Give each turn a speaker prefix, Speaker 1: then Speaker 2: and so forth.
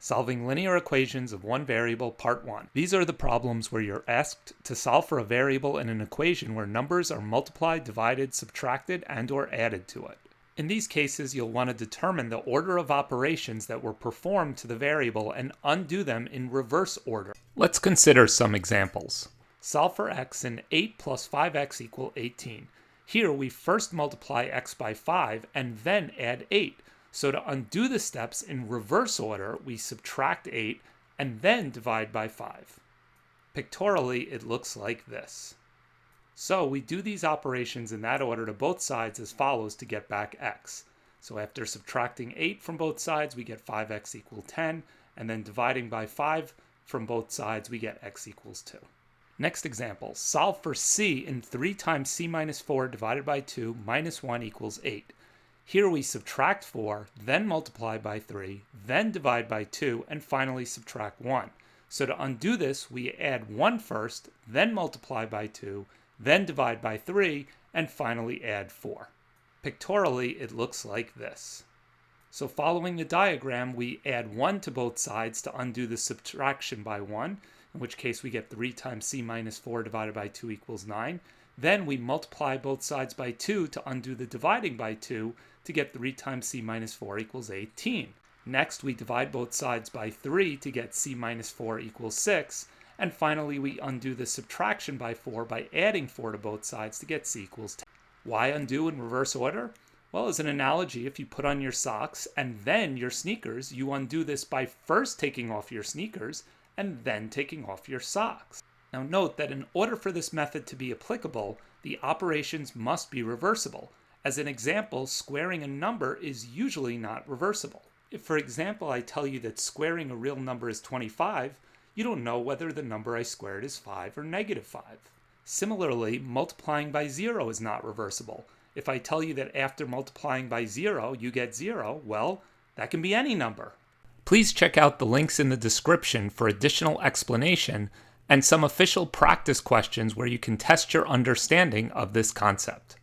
Speaker 1: Solving linear equations of one variable, part 1. These are the problems where you're asked to solve for a variable in an equation where numbers are multiplied, divided, subtracted, and/or added to it. In these cases, you'll want to determine the order of operations that were performed to the variable and undo them in reverse order. Let's consider some examples. Solve for x in 8 plus 5x equal 18. Here we first multiply x by 5 and then add 8. So to undo the steps in reverse order, we subtract 8 and then divide by 5. Pictorially, it looks like this. So we do these operations in that order to both sides as follows to get back x. So after subtracting 8 from both sides, we get 5x equal 10, and then dividing by 5 from both sides, we get x equals 2. Next example, solve for c in 3 times c minus 4 divided by 2 minus 1 equals 8. Here we subtract 4, then multiply by 3, then divide by 2, and finally subtract 1. So to undo this, we add 1 first, then multiply by 2, then divide by 3, and finally add 4. Pictorially, it looks like this. So following the diagram, we add 1 to both sides to undo the subtraction by 1, in which case we get 3 times c minus 4 divided by 2 equals 9. Then we multiply both sides by 2 to undo the dividing by 2 to get 3 times c minus 4 equals 18. Next, we divide both sides by 3 to get c minus 4 equals 6. And finally, we undo the subtraction by 4 by adding 4 to both sides to get c equals 10. Why undo in reverse order? Well, as an analogy, if you put on your socks and then your sneakers, you undo this by first taking off your sneakers and then taking off your socks. Now note that in order for this method to be applicable, the operations must be reversible. As an example, squaring a number is usually not reversible. If, for example, I tell you that squaring a real number is 25, you don't know whether the number I squared is 5 or negative 5. Similarly, multiplying by 0 is not reversible. If I tell you that after multiplying by 0, you get 0, well, that can be any number. Please check out the links in the description for additional explanation and some official practice questions where you can test your understanding of this concept.